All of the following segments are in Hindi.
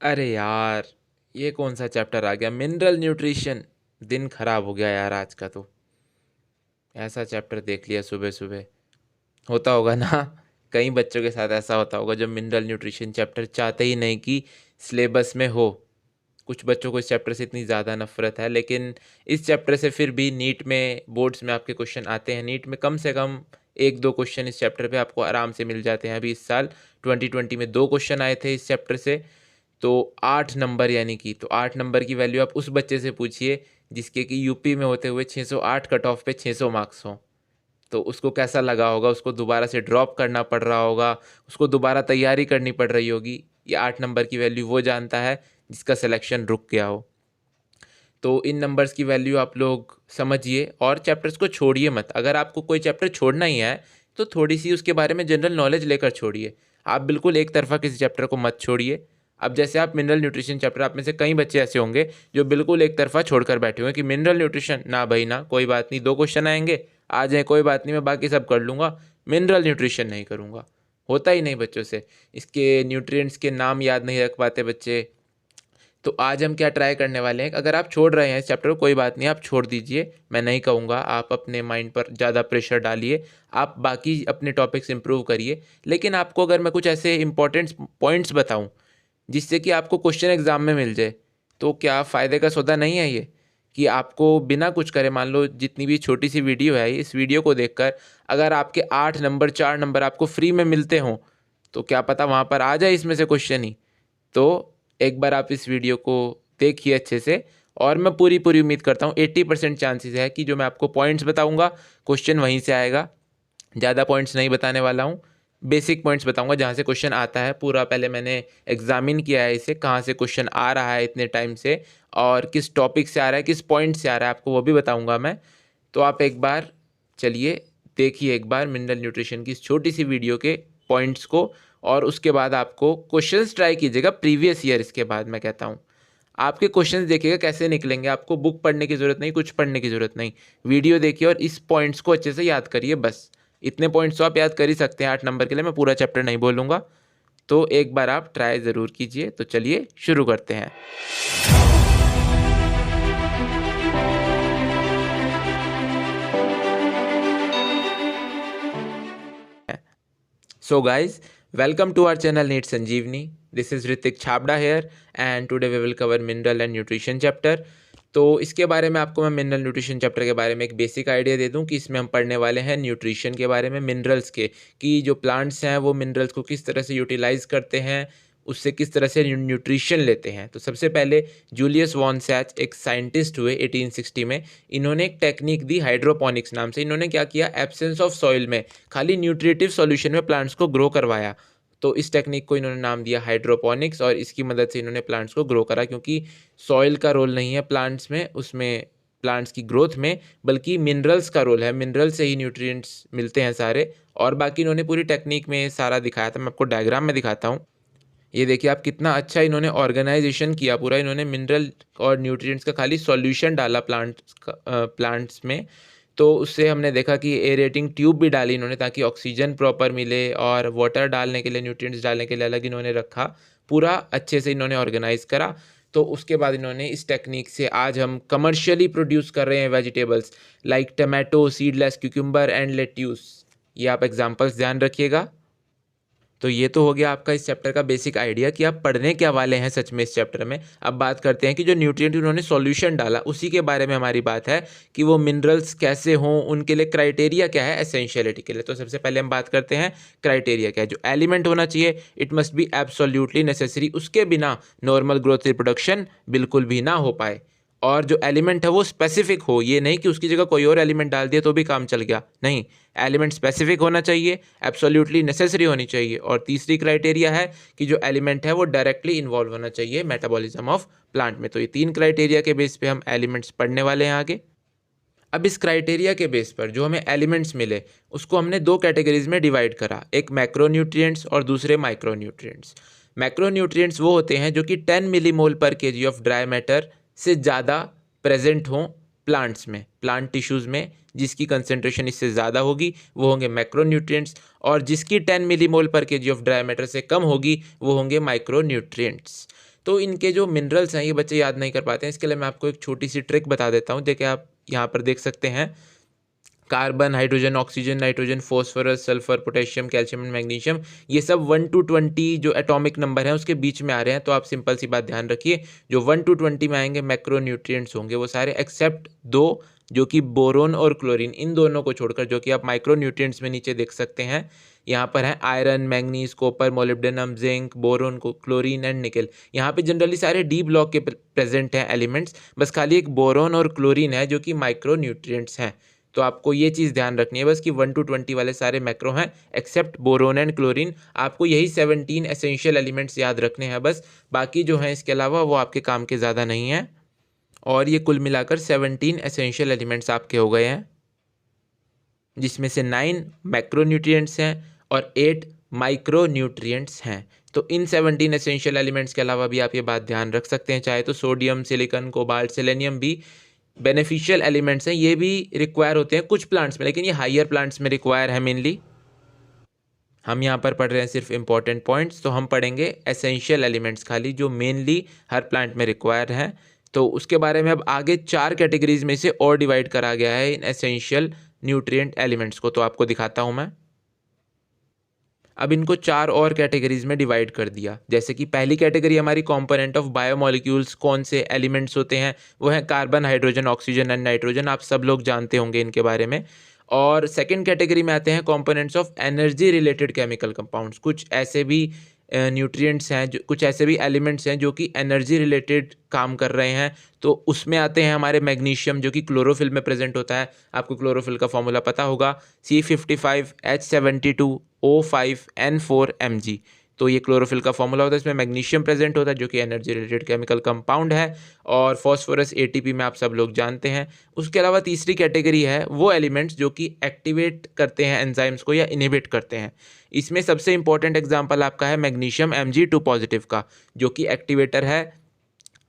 अरे यार, ये कौन सा चैप्टर आ गया? Mineral nutrition. दिन खराब हो गया यार आज का तो। ऐसा चैप्टर देख लिया सुबह सुबह। होता होगा ना कई बच्चों के साथ ऐसा होता होगा जो मिनरल न्यूट्रिशन चैप्टर चाहते ही नहीं कि सिलेबस में हो। कुछ बच्चों को इस चैप्टर से इतनी ज़्यादा नफरत है, लेकिन इस चैप्टर से फिर भी नीट में, बोर्ड्स में आपके क्वेश्चन आते हैं। नीट में कम से कम एक दो क्वेश्चन इस चैप्टर पे आपको आराम से मिल जाते हैं। अभी इस साल 2020 में दो क्वेश्चन आए थे इस चैप्टर से। तो 8 नंबर, यानी कि तो 8 नंबर की वैल्यू आप उस बच्चे से पूछिए जिसके कि यूपी में होते हुए 608 कट ऑफ पे 600 मार्क्स हों। तो उसको कैसा लगा होगा? उसको दोबारा से ड्रॉप करना पड़ रहा होगा, उसको दोबारा तैयारी करनी पड़ रही होगी। ये 8 नंबर की वैल्यू वो जानता है जिसका सिलेक्शन रुक गया हो। तो इन नंबर्स की वैल्यू आप लोग समझिए और चैप्टर्स को छोड़िए मत। अगर आपको कोई चैप्टर छोड़ना ही है तो थोड़ी सी उसके बारे में जनरल नॉलेज लेकर छोड़िए। आप बिल्कुल एक तरफा किसी चैप्टर को मत छोड़िए। अब जैसे आप मिनरल न्यूट्रिशन चैप्टर, आप में से कई बच्चे ऐसे होंगे जो बिल्कुल एक तरफा छोड़कर बैठे हुए कि मिनरल न्यूट्रिशन ना भाई ना, कोई बात नहीं, दो क्वेश्चन आएंगे आ जाए, कोई बात नहीं, मैं बाकी सब कर लूँगा, मिनरल न्यूट्रिशन नहीं करूँगा। होता ही नहीं बच्चों से। इसके न्यूट्रिएंट्स के नाम याद नहीं रख पाते बच्चे। तो आज हम क्या ट्राई करने वाले हैं, अगर आप छोड़ रहे हैं इस चैप्टर को, कोई बात नहीं, आप छोड़ दीजिए। मैं नहीं कहूँगा आप अपने माइंड पर ज़्यादा प्रेशर डालिए। आप बाकी अपने टॉपिक्स इंप्रूव करिए। लेकिन आपको अगर मैं कुछ ऐसे इंपॉर्टेंट पॉइंट्स बताऊँ जिससे कि आपको क्वेश्चन एग्जाम में मिल जाए, तो क्या फ़ायदे का सौदा नहीं है ये? कि आपको बिना कुछ करे, मान लो जितनी भी छोटी सी वीडियो है, इस वीडियो को देखकर अगर आपके 8 नंबर, 4 नंबर आपको फ्री में मिलते हों, तो क्या पता वहाँ पर आ जाए इसमें से क्वेश्चन ही। तो एक बार आप इस वीडियो को देखिए अच्छे से, और मैं पूरी पूरी उम्मीद करता हूँ 80% चांसेस है कि जो मैं आपको पॉइंट्स बताऊँगा क्वेश्चन वहीं से आएगा। ज़्यादा पॉइंट्स नहीं बताने वाला हूँ, बेसिक पॉइंट्स बताऊंगा जहाँ से क्वेश्चन आता है। पूरा पहले मैंने एग्जामिन किया है इसे, कहाँ से क्वेश्चन आ रहा है इतने टाइम से, और किस टॉपिक से आ रहा है, किस पॉइंट से आ रहा है, आपको वो भी बताऊंगा मैं। तो आप एक बार चलिए देखिए एक बार मिनरल न्यूट्रिशन की इस छोटी सी वीडियो के पॉइंट्स को, और उसके बाद आपको क्वेश्चंस ट्राई कीजिएगा प्रीवियस ईयर। इसके बाद मैं कहता हूँ आपके क्वेश्चंस देखिएगा कैसे निकलेंगे। आपको बुक पढ़ने की ज़रूरत नहीं, कुछ पढ़ने की ज़रूरत नहीं, वीडियो देखिए और इस पॉइंट्स को अच्छे से याद करिए। बस इतने पॉइंट्स तो आप याद कर ही सकते हैं 8 नंबर के लिए। मैं पूरा चैप्टर नहीं बोलूँगा, तो एक बार आप ट्राई ज़रूर कीजिए। तो चलिए शुरू करते हैं। So guys, welcome to our channel NEET Sanjeevani. This is Ritik Chhabda here, and today we will cover mineral and nutrition chapter. तो इसके बारे में आपको मैं मिनरल न्यूट्रिशन चैप्टर के बारे में एक बेसिक आइडिया दे दूं कि इसमें हम पढ़ने वाले हैं न्यूट्रिशन के बारे में, मिनरल्स के, कि जो प्लांट्स हैं वो मिनरल्स को किस तरह से यूटिलाइज करते हैं, उससे किस तरह से न्यूट्रिशन लेते हैं। तो सबसे पहले जूलियस वॉन सैच एक साइंटिस्ट हुए 1860 में। इन्होंने एक टेक्निक दी हाइड्रोपोनिक्स नाम से। इन्होंने क्या किया, एब्सेंस ऑफ सॉइल में खाली न्यूट्रिटिव सॉल्यूशन में प्लांट्स को ग्रो करवाया। तो इस टेक्निक को इन्होंने नाम दिया हाइड्रोपोनिक्स, और इसकी मदद से इन्होंने प्लांट्स को ग्रो करा, क्योंकि सॉइल का रोल नहीं है प्लांट्स में, उसमें प्लांट्स की ग्रोथ में, बल्कि मिनरल्स का रोल है। मिनरल से ही न्यूट्रिएंट्स मिलते हैं सारे। और बाकी इन्होंने पूरी टेक्निक में सारा दिखाया था। मैं आपको डायग्राम में दिखाता हूँ। ये देखिए आप, कितना अच्छा इन्होंने ऑर्गेनाइजेशन किया पूरा। इन्होंने मिनरल और न्यूट्रिएंट्स का खाली सॉल्यूशन डाला प्लांट्स में। तो उससे हमने देखा कि एरेटिंग ट्यूब भी डाली इन्होंने, ताकि ऑक्सीजन प्रॉपर मिले, और वाटर डालने के लिए, न्यूट्रिएंट्स डालने के लिए अलग इन्होंने रखा। पूरा अच्छे से इन्होंने ऑर्गेनाइज करा। तो उसके बाद इन्होंने इस टेक्निक से आज हम कमर्शियली प्रोड्यूस कर रहे हैं vegetables like tomato, seedless cucumber and lettuce. ये आप एग्जांपल्स ध्यान रखिएगा। तो ये तो हो गया आपका इस चैप्टर का बेसिक आइडिया कि आप पढ़ने क्या वाले हैं सच में इस चैप्टर में। अब बात करते हैं कि जो न्यूट्रिएंट उन्होंने सॉल्यूशन डाला उसी के बारे में हमारी बात है, कि वो मिनरल्स कैसे हों, उनके लिए क्राइटेरिया क्या है एसेंशियलिटी के लिए। तो सबसे पहले हम बात करते हैं क्राइटेरिया क्या है। जो एलिमेंट होना चाहिए, it must be absolutely necessary, उसके बिना नॉर्मल ग्रोथ रिप्रोडक्शन बिल्कुल भी ना हो पाए। और जो एलिमेंट है वो स्पेसिफिक हो, ये नहीं कि उसकी जगह कोई और एलिमेंट डाल दिया तो भी काम चल गया, नहीं। एलिमेंट स्पेसिफिक होना चाहिए, एब्सोल्युटली नेसेसरी होनी चाहिए। और तीसरी क्राइटेरिया है कि जो एलिमेंट है वो डायरेक्टली इन्वॉल्व होना चाहिए मेटाबॉलिज्म ऑफ प्लांट में। तो ये 3 क्राइटेरिया के बेस पे हम एलिमेंट्स पढ़ने वाले हैं आगे। अब इस क्राइटेरिया के बेस पर जो हमें एलिमेंट्स मिले उसको हमने 2 कैटेगरीज में डिवाइड करा, एक मैक्रोन्यूट्रिएंट्स और दूसरे माइक्रोन्यूट्रिएंट्स। मैक्रोन्यूट्रिएंट्स वो होते हैं जो कि 10 मिलीमोल पर केजी ऑफ ड्राई मैटर से ज़्यादा प्रेजेंट हों प्लांट्स में, प्लांट टिश्यूज़ में। जिसकी कंसेंट्रेशन इससे ज़्यादा होगी वो होंगे मैक्रोन्यूट्रिएंट्स, और जिसकी 10 मिलीमोल पर केजी ऑफ ड्राई मैटर से कम होगी वो होंगे माइक्रोन्यूट्रिएंट्स। तो इनके जो मिनरल्स हैं ये बच्चे याद नहीं कर पाते हैं। इसके लिए मैं आपको एक छोटी सी ट्रिक बता देता हूँ। देखिए आप यहाँ पर देख सकते हैं, carbon, hydrogen, oxygen, nitrogen, phosphorus, sulphur, potassium, calcium and magnesium, ये सब 1 to 20 जो एटॉमिक नंबर है उसके बीच में आ रहे हैं। तो आप सिंपल सी बात ध्यान रखिए, जो 1 to 20 में आएंगे मैक्रो न्यूट्रिएंट्स होंगे वो सारे, एक्सेप्ट 2 जो कि बोरोन और क्लोरीन, इन दोनों को छोड़कर, जो कि आप माइक्रो न्यूट्रिएंट्स में नीचे देख सकते हैं। यहाँ पर है iron, manganese, copper, molybdenum, zinc, boron, chlorine and निकल। यहाँ पे जनरली सारे डी ब्लॉक के प्रेजेंट हैं एलिमेंट्स, बस खाली एक बोरोन और क्लोरीन है जो कि माइक्रो न्यूट्रिएंट्स हैं। तो आपको ये चीज़ ध्यान रखनी है बस कि 1 to 20 वाले सारे मैक्रो हैं एक्सेप्ट बोरोन एंड क्लोरीन। आपको यही 17 एसेंशियल एलिमेंट्स याद रखने हैं बस, बाकी जो हैं इसके अलावा वो आपके काम के ज़्यादा नहीं हैं। और ये कुल मिलाकर 17 एसेंशियल एलिमेंट्स आपके हो गए हैं, जिसमें से 9 मैक्रोन्यूट्रिएंट्स हैं और 8 माइक्रोन्यूट्रिएंट्स हैं। तो इन 17 एसेंशियल एलिमेंट्स के अलावा भी आप ये बात ध्यान रख सकते हैं, चाहे तो सोडियम, सिलिकॉन, कोबाल्ट, सेलेनियम भी बेनिफिशियल एलिमेंट्स हैं, ये भी रिक्वायर होते हैं कुछ प्लांट्स में, लेकिन ये हायर प्लांट्स में रिक्वायर है मेनली। हम यहाँ पर पढ़ रहे हैं सिर्फ इंपॉर्टेंट पॉइंट्स, तो हम पढ़ेंगे एसेंशियल एलिमेंट्स खाली जो मेनली हर प्लांट में रिक्वायर है। तो उसके बारे में अब आगे 4 कैटेगरीज में से और डिवाइड करा गया है इन एसेंशियल न्यूट्रिएंट एलिमेंट्स को, तो आपको दिखाता हूँ मैं। अब इनको 4 और कैटेगरीज में डिवाइड कर दिया। जैसे कि पहली कैटेगरी हमारी कंपोनेंट ऑफ बायोमोलिक्यूल्स, कौन से एलिमेंट्स होते हैं, वो है carbon, hydrogen, oxygen and nitrogen, आप सब लोग जानते होंगे इनके बारे में। और सेकंड कैटेगरी में आते हैं components of energy related chemical compounds, कुछ ऐसे भी न्यूट्रिएंट्स हैं, जो कुछ ऐसे भी एलिमेंट्स हैं जो कि एनर्जी रिलेटेड काम कर रहे हैं। तो उसमें आते हैं हमारे मैग्नीशियम, जो कि क्लोरोफिल में प्रेजेंट होता है। आपको क्लोरोफिल का फॉर्मूला पता होगा, C55H72O5N4Mg। तो ये क्लोरोफिल का फॉर्मूला होता है, इसमें मैग्नीशियम प्रेजेंट होता है जो कि एनर्जी रिलेटेड केमिकल कंपाउंड है। और फॉस्फोरस, ATP में आप सब लोग जानते हैं। उसके अलावा तीसरी कैटेगरी है वो एलिमेंट्स जो कि एक्टिवेट करते हैं एंजाइम्स को या इनहिबिट करते हैं। इसमें सबसे इंपॉर्टेंट एग्जांपल आपका है मैग्नीशियम Mg2 पॉजिटिव का, जो कि एक्टिवेटर है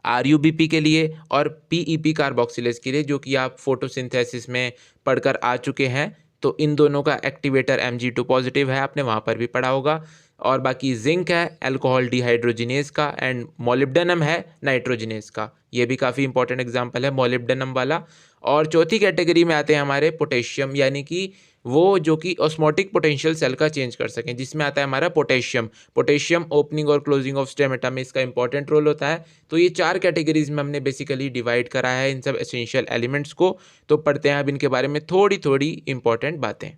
RUBP के लिए और PEP कार्बोक्सिलेज के लिए, जो कि आप फोटोसिंथेसिस में पढ़कर आ चुके हैं। तो इन दोनों का एक्टिवेटर Mg2 पॉजिटिव है, आपने वहाँ पर भी पढ़ा होगा। और बाकी जिंक है अल्कोहल डिहाइड्रोजिनेज का, एंड मोलिब्डेनम है नाइट्रोजिनेज का। ये भी काफ़ी इंपॉर्टेंट एग्जांपल है मोलिब्डेनम वाला। और चौथी कैटेगरी में आते हैं हमारे पोटेशियम, यानी कि वो जो कि ऑस्मोटिक पोटेंशियल सेल का चेंज कर सकें, जिसमें आता है हमारा पोटेशियम। पोटेशियम ओपनिंग और क्लोजिंग ऑफ स्टेमेटा में इसका इंपॉर्टेंट रोल होता है। तो ये 4 कैटेगरीज में हमने बेसिकली डिवाइड करा है इन सब एसेंशियल एलिमेंट्स को। तो पढ़ते हैं अब इनके बारे में थोड़ी थोड़ी इंपॉर्टेंट बातें।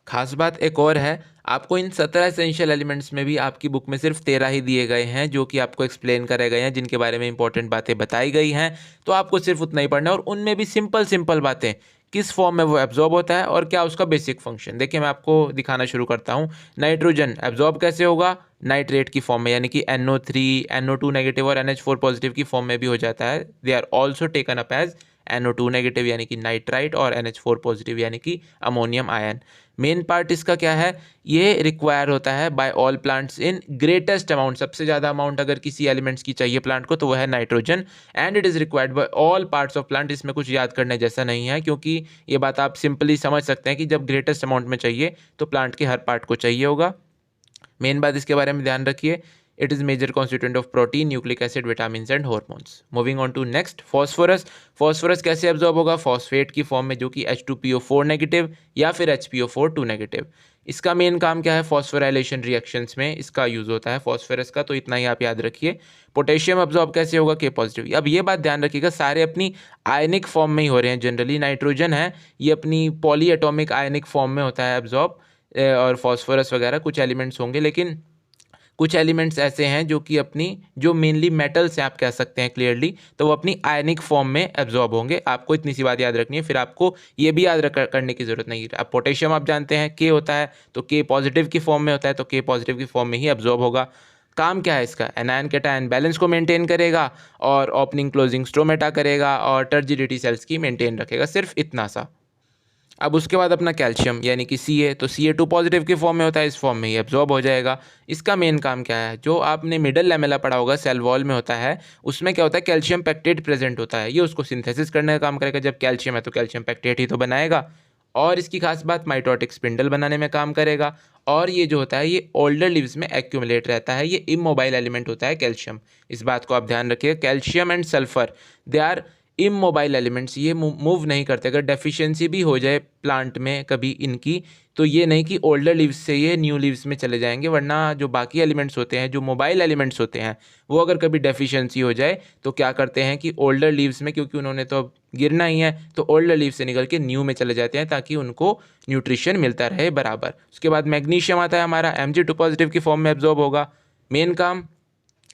खास बात एक और है, आपको इन 17 एसेंशियल एलिमेंट्स में भी आपकी बुक में सिर्फ 13 ही दिए गए हैं जो कि आपको एक्सप्लेन करे गए हैं, जिनके बारे में इंपॉर्टेंट बातें बताई गई हैं। तो आपको सिर्फ उतना ही पढ़ना है, और उनमें भी सिंपल सिंपल बातें, किस फॉर्म में वो एब्जॉर्ब होता है और क्या उसका बेसिक फंक्शन। देखिए मैं आपको दिखाना शुरू करता हूँ। नाइट्रोजन एब्जॉर्ब कैसे होगा, नाइट्रेट की फॉर्म में, यानी कि NO3, NO2 नेगेटिव और NH4 पॉजिटिव की फॉर्म में भी हो जाता है। They are also taken up as NO2 negative यानी कि नाइट्राइट, और NH4 पॉजिटिव यानी कि अमोनियम आयन। मेन पार्ट इसका क्या है, ये रिक्वायर होता है by all plants in greatest amount. सबसे ज़्यादा अमाउंट अगर किसी एलिमेंट्स की चाहिए प्लांट को तो वह है nitrogen, and it is required by all parts of plant. इसमें कुछ याद करने जैसा नहीं है, क्योंकि ये बात आप सिंपली समझ सकते हैं कि जब ग्रेटेस्ट अमाउंट में चाहिए तो प्लांट के हर पार्ट को चाहिए होगा। मेन बात इसके बारे में ध्यान रखिए, it is major constituent of protein, nucleic acid, vitamins and hormones. Moving on to next, phosphorus कैसे एब्जॉर्ब होगा, फॉस्फेट की फॉर्म में, जो कि H2PO4 नेगेटिव या फिर HPO4 2 नेगेटिव। इसका मेन काम क्या है, फॉस्फोराइलेशन रिएक्शंस में इसका यूज होता है फॉस्फोरस का, तो इतना ही आप याद रखिए। पोटेशियम एब्जॉर्ब कैसे होगा, K पॉजिटिव। अब ये बात ध्यान रखिएगा, सारे अपनी आयनिक फॉर्म में ही हो रहे हैं। जनरली नाइट्रोजन है ये अपनी पॉली एटॉमिक आयनिक फॉर्म में होता है एब्जॉर्ब, और फॉस्फोरस वगैरह कुछ एलिमेंट्स होंगे, लेकिन कुछ एलिमेंट्स ऐसे हैं जो कि अपनी, जो मेनली मेटल्स हैं आप कह सकते हैं क्लियरली, तो वो अपनी आयनिक फॉर्म में एब्जॉर्ब होंगे। आपको इतनी सी बात याद रखनी है, फिर आपको ये भी याद करने की जरूरत नहीं है। अब पोटेशियम आप जानते हैं K होता है, तो K पॉजिटिव की फॉर्म में होता है, तो K पॉजिटिव की फॉर्म में ही एब्जॉर्ब होगा। काम क्या है इसका, एनायन कैटायन बैलेंस को मेंटेन करेगा, और ओपनिंग क्लोजिंग स्टोमेटा करेगा, और टर्जिडिटी सेल्स की मेंटेन रखेगा, सिर्फ इतना सा। अब उसके बाद अपना कैल्शियम यानी कि Ca, तो Ca2 पॉजिटिव की फॉर्म में होता है, इस फॉर्म में ही एब्जॉर्ब हो जाएगा। इसका मेन काम क्या है, जो आपने मिडल लैमेला पढ़ा होगा, सेल वॉल में होता है, उसमें क्या होता है, कैल्शियम पेक्टेट प्रेजेंट होता है। ये उसको सिंथेसिस करने का काम करेगा। जब कैल्शियम है तो कैल्शियम पेक्टेट ही तो बनाएगा। और इसकी खास बात माइटोटिक स्पिंडल बनाने में काम करेगा। और ये जो होता है ये ओल्डर लीव्स में एक्यूमुलेट रहता है। ये इमोबाइल एलिमेंट होता है कैल्शियम, इस बात को आप ध्यान रखिएगा। Calcium and sulphur they are immobile elements, ये मूव नहीं करते। अगर डेफिशिएंसी भी हो जाए प्लांट में कभी इनकी, तो ये नहीं कि ओल्डर लीव्स से ये न्यू लीव्स में चले जाएंगे, वरना जो बाकी एलिमेंट्स होते हैं, जो मोबाइल एलिमेंट्स होते हैं, वो अगर कभी डेफिशिएंसी हो जाए तो क्या करते हैं कि ओल्डर लीव्स में, क्योंकि उन्होंने तो अब गिरना ही है, तो ओल्डर लीव से निकल के न्यू में चले जाते हैं ताकि उनको न्यूट्रिशन मिलता रहे बराबर। उसके बाद मैग्नीशियम आता है हमारा, Mg2 पॉजिटिव की फॉर्म में एब्जॉर्ब होगा। मेन काम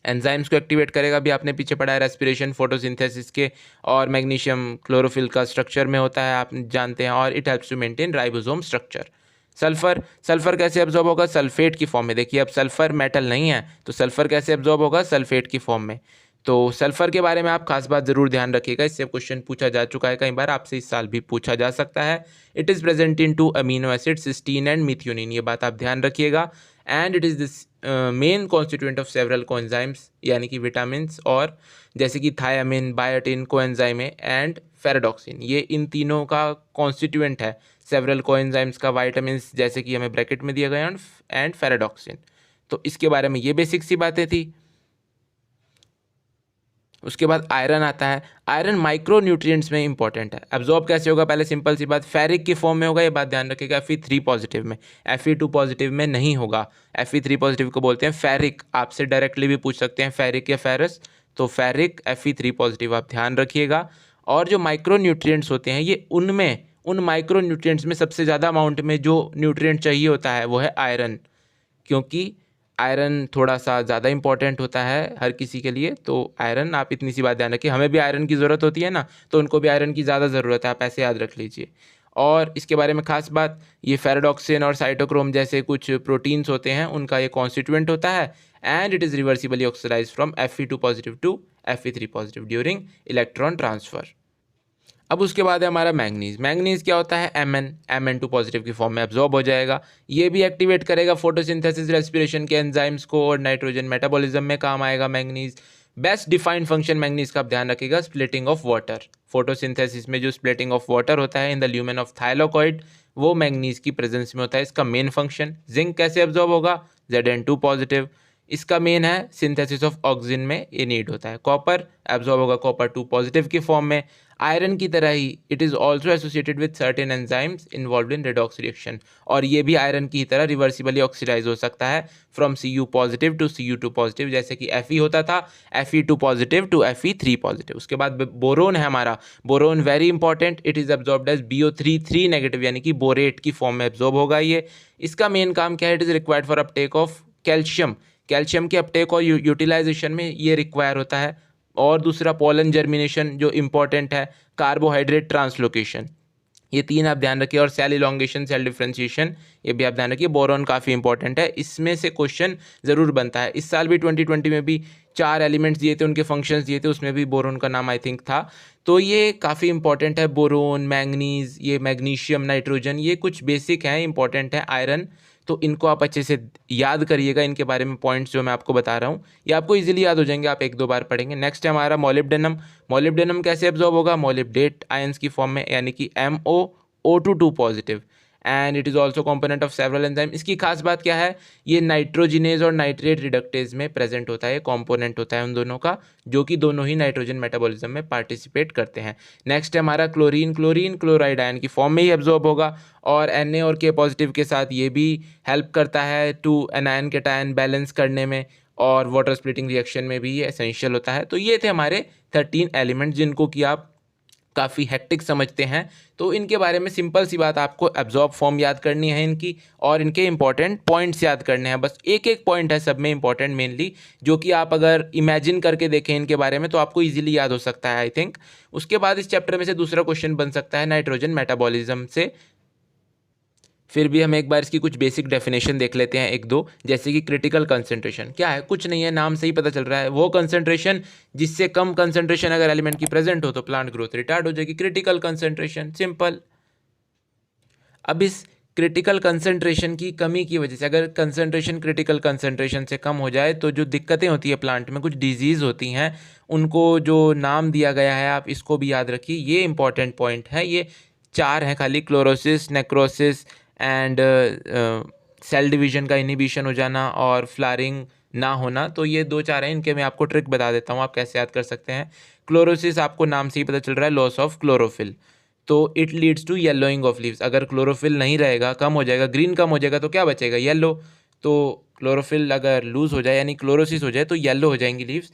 एंजाइम्स को एक्टिवेट करेगा, भी आपने पीछे पढ़ा है रेस्पिरेशन फोटोसिंथेसिस के, और मैग्नीशियम क्लोरोफिल का स्ट्रक्चर में होता है, आप जानते हैं, और it helps to maintain ribosome structure. Sulphur कैसे एब्जॉर्ब होगा? सल्फेट की फॉर्म में। देखिए अब सल्फर मेटल नहीं है, तो सल्फर कैसे एब्जॉर्ब होगा? सल्फेट की फॉर्म में। तो सल्फर के बारे में आप खास बात जरूर ध्यान रखिएगा, इससे क्वेश्चन पूछा जा चुका है कई बार, आपसे इस साल भी पूछा जा सकता है। It is present in 2 amino acid, cysteine and methionine, ये बात आप ध्यान रखिएगा। And it is this main constituent of several coenzymes, यानी कि विटामिन्स, और जैसे कि thiamine, biotin, coenzyme and ferredoxin, ये इन तीनों का कॉन्स्टिट्यूएंट है सेवरल कोएंजाइम्स का। वाइटामिन्स जैसे कि हमें ब्रैकेट में दिया गया, एंड फेराडॉक्सिन। तो इसके बारे में ये बेसिक सी बातें थी। उसके बाद आयरन आता है। आयरन माइक्रो न्यूट्रिएंट्स में इंपॉर्टेंट है। एब्जॉर्ब कैसे होगा? पहले सिंपल सी बात, फेरिक की फॉर्म में होगा, ये बात ध्यान रखिएगा। Fe3 पॉजिटिव में, Fe2 पॉजिटिव में नहीं होगा। Fe3 पॉजिटिव को बोलते हैं फेरिक। आपसे डायरेक्टली भी पूछ सकते हैं फेरिक या फेरस, तो फेरिक Fe3 पॉजिटिव आप ध्यान रखिएगा। और जो माइक्रो न्यूट्रिएंट्स होते हैं, ये उनमें, उन माइक्रो न्यूट्रिएंट्स में सबसे ज़्यादा अमाउंट में जो न्यूट्रिएंट चाहिए होता है वो है आयरन, क्योंकि आयरन थोड़ा सा ज़्यादा इंपॉर्टेंट होता है हर किसी के लिए। तो आयरन, आप इतनी सी बात ध्यान रखिए, हमें भी आयरन की ज़रूरत होती है ना, तो उनको भी आयरन की ज़्यादा ज़रूरत है, आप ऐसे याद रख लीजिए। और इसके बारे में खास बात, ये फेराडॉक्सिन और साइटोक्रोम जैसे कुछ प्रोटीन्स होते हैं, उनका ये कॉन्स्टिट्यूएंट होता है। And it is reversibly oxidise from Fe2 positive to Fe3 positive during electron transfer. अब उसके बाद है हमारा मैंगनीज। मैंगनीज क्या होता है? Mn2 पॉजिटिव की फॉर्म में एब्जॉर्ब हो जाएगा। ये भी एक्टिवेट करेगा फोटोसिंथेसिस, रेस्पिरेशन के एंजाइम्स को, और नाइट्रोजन मेटाबॉलिज्म में काम आएगा manganese. Best defined function manganese का आप ध्यान रखिएगा, स्प्लिटिंग ऑफ वाटर। फोटोसिंथेसिस में जो स्प्लिटिंग ऑफ वाटर होता है in the lumen of thylakoid, वो मैंगनीज की प्रेजेंस में होता है, इसका मेन फंक्शन। जिंक कैसे एब्जॉर्ब होगा? Zn2 पॉजिटिव, इसका मेन है सिंथेसिस ऑफ ऑक्सीजन में ये नीड होता है। कॉपर एब्जॉर्ब होगा Copper2 पॉजिटिव की फॉर्म में। आयरन की तरह ही it is also associated with certain enzymes involve in redox reaction, और ये भी आयरन की तरह रिवर्सिबली ऑक्सीडाइज हो सकता है from Cu positive to Cu2 positive, जैसे कि Fe होता था Fe2 positive to Fe3 positive. उसके बाद बोरोन है हमारा। Boron very important, it is absorbed as BO3 negative, यानी कि बोरेट की फॉर्म में एब्जॉर्ब होगा ये। इसका मेन काम क्या है? It is required for Uptake of calcium. Calcium के अपटेक और यूटिलाइजेशन में ये रिक्वायर होता है। और दूसरा पोलन जर्मिनेशन जो इंपॉर्टेंट है, कार्बोहाइड्रेट ट्रांसलोकेशन, ये तीन आप ध्यान रखिए। और सेल इलोंगेशन, सेल डिफ्रेंशिएशन, ये भी आप ध्यान रखिए। बोरॉन काफ़ी इंपॉर्टेंट है, इसमें से क्वेश्चन ज़रूर बनता है। इस साल भी 2020 में भी 4 एलिमेंट्स दिए थे, उनके फंक्शंस दिए थे, उसमें भी बोरोन का नाम आई थिंक था। तो ये काफ़ी इंपॉर्टेंट है। बोरोन, मैंगनीज, ये मैग्नीशियम, नाइट्रोजन, ये कुछ बेसिक हैं, इंपॉर्टेंट है। आयरन, तो इनको आप अच्छे से याद करिएगा। इनके बारे में पॉइंट्स जो मैं आपको बता रहा हूँ ये आपको इजीली याद हो जाएंगे, आप 1-2 बार पढ़ेंगे। नेक्स्ट है हमारा मोलिब्डेनम। मोलिब्डेनम कैसे एब्जॉर्ब होगा? मोलिब्डेट आयंस की फॉर्म में, यानी कि MoO2 positive. And it is also component of several enzyme. इसकी खास बात क्या है? ये नाइट्रोजिनेज और नाइट्रेट रिडक्टेज में प्रेजेंट होता है, कॉम्पोनेंट होता है उन दोनों का, जो कि दोनों ही नाइट्रोजन मेटाबॉलिज्म में पार्टिसिपेट करते हैं। नेक्स्ट है हमारा क्लोरीन। क्लोरीन क्लोराइड आयन की फॉर्म में ही एब्जॉर्ब होगा, और Na और K पॉजिटिव के साथ ये भी हेल्प करता है टू एनायन कैटायन बैलेंस करने में, और वाटर स्प्लिटिंग रिएक्शन में भी ये एसेंशियल होता है। तो ये थे हमारे 13 एलिमेंट्स, जिनको कि आप काफ़ी हेक्टिक समझते हैं। तो इनके बारे में सिंपल सी बात, आपको एब्जॉर्ब फॉर्म याद करनी है इनकी, और इनके इंपॉर्टेंट पॉइंट्स याद करने हैं। बस एक एक पॉइंट है सब में इंपॉर्टेंट मेनली, जो कि आप अगर इमेजिन करके देखें इनके बारे में तो आपको इजीली याद हो सकता है आई थिंक। उसके बाद इस चैप्टर में से दूसरा क्वेश्चन बन सकता है नाइट्रोजन मेटाबॉलिज्म से। फिर भी हम एक बार इसकी कुछ बेसिक डेफिनेशन देख लेते हैं 1-2, जैसे कि क्रिटिकल कंसंट्रेशन क्या है? कुछ नहीं है, नाम से ही पता चल रहा है, वो कंसंट्रेशन जिससे कम कंसंट्रेशन अगर एलिमेंट की प्रेजेंट हो तो प्लांट ग्रोथ रिटार्ड हो जाएगी। Critical concentration, simple. अब इस क्रिटिकल कंसंट्रेशन की कमी की वजह से, अगर कंसंट्रेशन क्रिटिकल कंसंट्रेशन से कम हो जाए तो जो दिक्कतें होती है प्लांट में, कुछ डिजीज़ होती हैं, उनको जो नाम दिया गया है आप इसको भी याद रखिए, ये इंपॉर्टेंट पॉइंट है। ये 4 हैं खाली, chlorosis, necrosis and cell division का इनिबिशन हो जाना और फ्लावरिंग ना होना। तो ये 2-4 हैं, इनके मैं आपको ट्रिक बता देता हूँ आप कैसे याद कर सकते हैं। क्लोरोसिस आपको नाम से ही पता चल रहा है, लॉस ऑफ क्लोरोफिल, तो it leads to yellowing of leaves. अगर क्लोरोफिल नहीं रहेगा, कम हो जाएगा, ग्रीन कम हो जाएगा, तो क्या बचेगा, येलो। तो क्लोरोफिल अगर लूज हो जाए यानी क्लोरोसिस हो जाए तो येलो हो जाएंगी लीव्स।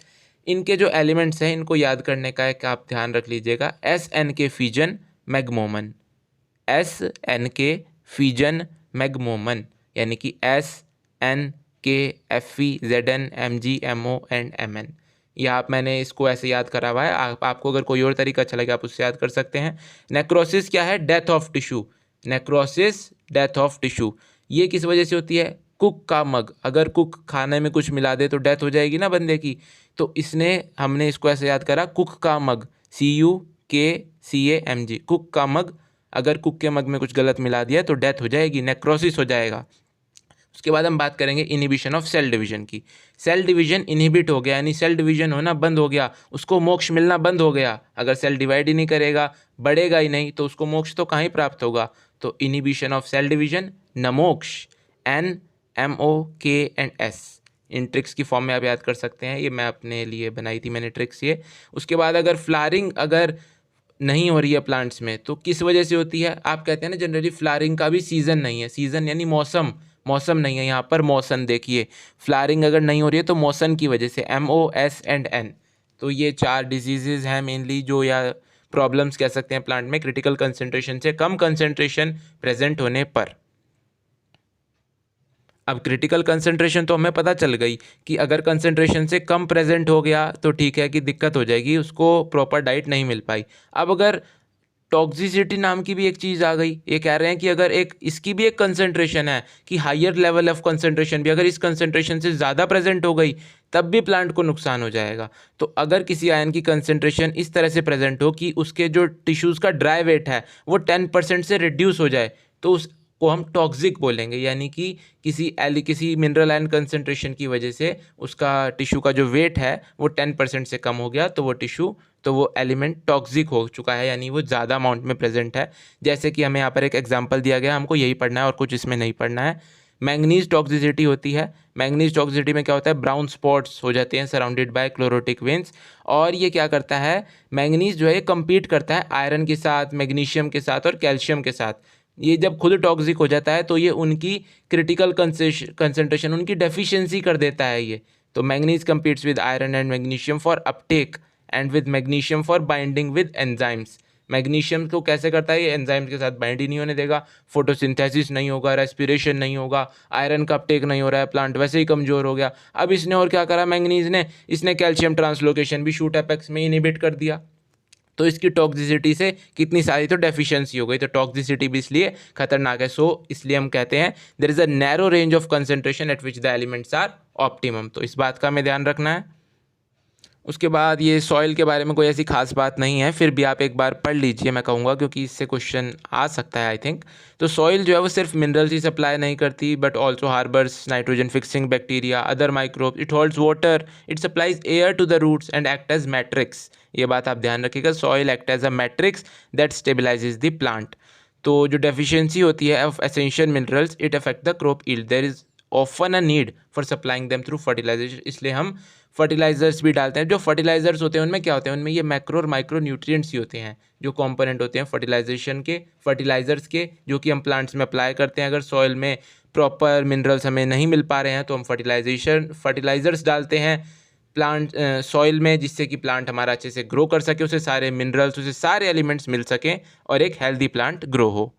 इनके जो एलिमेंट्स हैं इनको याद करने का एक आप ध्यान रख लीजिएगा, SN के फीजन मैग्मोमन, SN के फीजन मैग्मोमन, यानी कि SNK FE ZN MG MO and MN। यह आप मैंने इसको ऐसे याद करा हुआ है, आपको अगर कोई और तरीका अच्छा लगे आप उससे याद कर सकते हैं। नेक्रोसिस क्या है, death of tissue, necrosis death of tissue. ये किस वजह से होती है, कुक का मग, अगर कुक खाने में कुछ मिला दे तो डेथ हो जाएगी ना बंदे की, तो हमने इसको ऐसे याद करा, कुक का मग, CUKCAMG, कुक का मग, अगर कुक के मग में कुछ गलत मिला दिया तो डेथ हो जाएगी, नेक्रोसिस हो जाएगा। उसके बाद हम बात करेंगे इनिबिशन ऑफ सेल डिवीजन की। सेल डिवीजन इनहिबिट हो गया यानी सेल डिवीजन होना बंद हो गया, उसको मोक्ष मिलना बंद हो गया। अगर सेल डिवाइड ही नहीं करेगा, बढ़ेगा ही नहीं, तो उसको मोक्ष तो कहाँ ही प्राप्त होगा। तो इनिबिशन ऑफ सेल डिवीजन, नमोक्ष, NMOK एंड S। इन ट्रिक्स की फॉर्म में आप याद कर सकते हैं, ये मैं अपने लिए बनाई थी मैंने ट्रिक्स ये। उसके बाद अगर फ्लावरिंग अगर नहीं हो रही है प्लांट्स में तो किस वजह से होती है, आप कहते हैं ना जनरली फ्लावरिंग का भी सीज़न नहीं है, सीज़न यानी मौसम, मौसम नहीं है, यहाँ पर मौसम देखिए, फ्लावरिंग अगर नहीं हो रही है तो मौसम की वजह से, MOS एंड N। तो ये 4 डिजीजेज हैं मेनली जो, या प्रॉब्लम्स कह सकते हैं प्लांट में, क्रिटिकल कंसंट्रेशन से कम कंसंट्रेशन प्रेजेंट होने पर। अब क्रिटिकल कंसंट्रेशन तो हमें पता चल गई कि अगर कंसंट्रेशन से कम प्रेजेंट हो गया तो ठीक है कि दिक्कत हो जाएगी, उसको प्रॉपर डाइट नहीं मिल पाई। अब अगर टॉक्सिसिटी नाम की भी एक चीज़ आ गई, ये कह रहे हैं कि अगर एक इसकी भी एक कंसंट्रेशन है कि हायर लेवल ऑफ कंसंट्रेशन भी अगर इस कंसंट्रेशन से ज़्यादा प्रेजेंट हो गई तब भी प्लांट को नुकसान हो जाएगा। तो अगर किसी आयन की कंसंट्रेशन इस तरह से प्रेजेंट हो कि उसके जो टिश्यूज़ का ड्राई वेट है वो 10% से रिड्यूस हो जाए तो उसको हम टॉक्सिक बोलेंगे, यानी कि किसी मिनरल आयन कंसंट्रेशन की वजह से उसका टिश्यू का जो वेट है वो 10% से कम हो गया तो वो एलिमेंट टॉक्सिक हो चुका है, यानी वो ज़्यादा अमाउंट में प्रेजेंट है। जैसे कि हमें यहाँ पर एक एग्जांपल दिया गया, हमको यही पढ़ना है और कुछ इसमें नहीं पढ़ना है। मैंगनीज टॉक्सिसिटी होती है, मैंगनीज टॉक्सिसिटी में क्या होता है, ब्राउन स्पॉट्स हो जाते हैं सराउंडेड बाय क्लोरोटिक वेन्स। और ये क्या करता है, मैंगनीज जो है कम्पीट करता है आयरन के साथ, मैग्नीशियम के साथ और कैल्शियम के साथ। ये जब खुद टॉक्सिक हो जाता है तो ये उनकी क्रिटिकल कंसंट्रेशन, उनकी डेफिशिएंसी कर देता है ये। तो manganese competes with iron and magnesium for Uptake and with magnesium for binding with enzymes. Magnesium को कैसे करता है, ये एंजाइम्स के साथ बाइंड ही नहीं होने देगा, फोटोसिंथेसिस नहीं होगा, रेस्पिरेशन नहीं होगा, आयरन का अपटेक नहीं हो रहा है, प्लांट वैसे ही कमज़ोर हो गया। अब इसने और क्या करा मैंगनीज ने, इसने कैल्शियम ट्रांसलोकेशन भी शूट एपेक्स में इनहिबिट कर दिया। तो इसकी टॉक्सिसिटी से कितनी सारी तो डेफिशिएंसी हो गई, तो टॉक्सिसिटी भी इसलिए खतरनाक है। सो इसलिए हम कहते हैं there is a narrow range of concentration at which the elements are optimum. तो इस बात का हमें ध्यान रखना है। उसके बाद ये सॉइल के बारे में कोई ऐसी खास बात नहीं है, फिर भी आप एक बार पढ़ लीजिए मैं कहूँगा, क्योंकि इससे क्वेश्चन आ सकता है आई थिंक। तो सॉइल जो है वो सिर्फ मिनरल्स ही सप्लाई नहीं करती but also harbours nitrogen fixing bacteria, other microbes, it holds water, it supplies air to the roots and act as matrix. ये बात आप ध्यान रखिएगा, soil act as a matrix that stabilises the plant. तो जो डेफिशिएंसी होती है of essential minerals it affect the crop yield, there is often a need for supplying them through fertilisation. इसलिए हम फर्टिलाइजर्स भी डालते हैं। जो फर्टिलाइजर्स होते हैं उनमें क्या होते हैं, उनमें ये मैक्रो और माइक्रो न्यूट्रिएंट्स ही होते हैं जो कंपोनेंट होते हैं फर्टिलाइजेशन के, फर्टिलाइजर्स के, जो कि हम प्लांट्स में अप्लाई करते हैं। अगर सॉइल में प्रॉपर मिनरल्स हमें नहीं मिल पा रहे हैं तो हम फर्टिलाइजर्स डालते हैं प्लांट सॉइल में, जिससे कि प्लांट हमारा अच्छे से ग्रो कर सके, उसे सारे मिनरल्स, उसे सारे एलिमेंट्स मिल सकें और एक हेल्दी प्लांट ग्रो हो।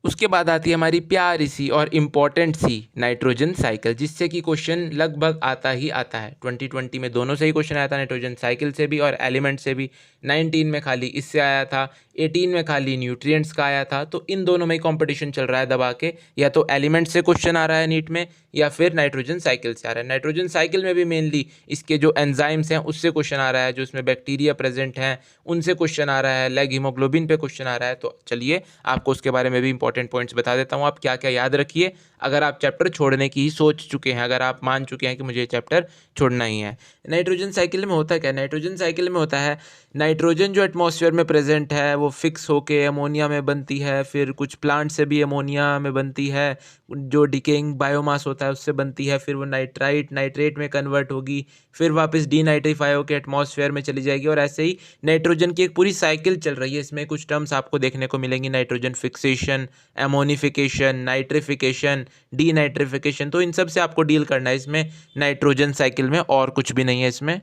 उसके बाद आती है हमारी प्यारी सी और इम्पॉर्टेंट सी नाइट्रोजन साइकिल, जिससे कि क्वेश्चन लगभग आता ही आता है। 2020 में दोनों से ही क्वेश्चन आया था, नाइट्रोजन साइकिल से भी और एलिमेंट से भी। 19 में खाली इससे आया था, 18 में खाली न्यूट्रिएंट्स का आया था। तो इन दोनों में ही कॉम्पिटिशन चल रहा है दबा के, या तो एलिमेंट से क्वेश्चन आ रहा है नीट में या फिर नाइट्रोजन साइकिल से आ रहा है। नाइट्रोजन साइकिल में भी मेनली इसके जो एंजाइम्स हैं उससे क्वेश्चन आ रहा है, जो इसमें बैक्टीरिया प्रेजेंट हैं उनसे क्वेश्चन आ रहा है, लेग हीमोग्लोबिन पे क्वेश्चन आ रहा है। तो चलिए आपको उसके बारे में भी इंपॉर्टेंट इंपॉर्टेंट पॉइंट्स बता देता हूँ, आप क्या क्या याद रखिए अगर आप चैप्टर छोड़ने की ही सोच चुके हैं, अगर आप मान चुके हैं कि मुझे चैप्टर छोड़ना ही है। नाइट्रोजन साइकिल में होता क्या है? नाइट्रोजन साइकिल में होता है नाइट्रोजन जो एटमॉस्फेयर में प्रेजेंट है वो फिक्स होके अमोनिया में बनती है, फिर कुछ प्लांट से भी अमोनिया में बनती है, जो डिकेइंग बायोमास होता है उससे बनती है, फिर वो नाइट्रेट में कन्वर्ट होगी, फिर वापस डीनाइट्रीफाई होकर एटमॉस्फेयर में चली जाएगी, और ऐसे ही नाइट्रोजन की एक पूरी साइकिल चल रही है। इसमें कुछ टर्म्स आपको देखने को मिलेंगी, nitrogen fixation, ammonification, nitrification, denitrification, तो इन सब से आपको डील करना है इसमें नाइट्रोजन साइकिल में, और कुछ भी नहीं है इसमें।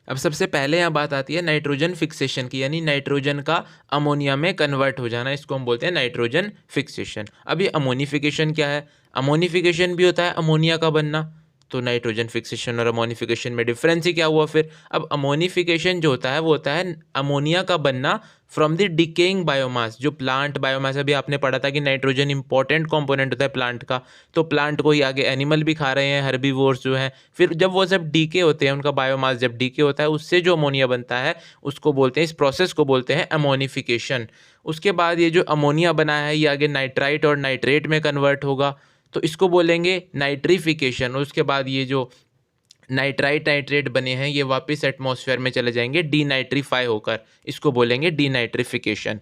अब सबसे पहले यहाँ बात आती है नाइट्रोजन फिक्सेशन की, यानी नाइट्रोजन का अमोनिया में कन्वर्ट हो जाना, इसको हम बोलते हैं नाइट्रोजन फिक्सेशन। अब ये अमोनिफिकेशन क्या है? अमोनिफिकेशन भी होता है अमोनिया का बनना, तो नाइट्रोजन फिक्सेशन और अमोनिफिकेशन में डिफरेंस ही क्या हुआ फिर? अब अमोनिफिकेशन जो होता है वो होता है अमोनिया का बनना फ्रॉम द डिकेइंग बायोमास, जो प्लांट बायोमास, अभी आपने पढ़ा था कि नाइट्रोजन इंपॉर्टेंट कंपोनेंट होता है प्लांट का, तो प्लांट को ही आगे एनिमल भी खा रहे हैं, हर्बीवोर्स जो हैं, फिर जब वो सब डीके होते हैं, उनका बायोमास जब डीके होता है उससे जो अमोनिया बनता है उसको बोलते हैं, इस प्रोसेस को बोलते हैं अमोनिफिकेशन। उसके बाद ये जो अमोनिया बना है ये आगे नाइट्राइट और नाइट्रेट में कन्वर्ट होगा, तो इसको बोलेंगे नाइट्रिफिकेशन। उसके बाद ये जो नाइट्रेट बने हैं ये वापस एटमॉस्फेयर में चले जाएंगे डीनाइट्रीफाई होकर, इसको बोलेंगे डीनाइट्रिफिकेशन।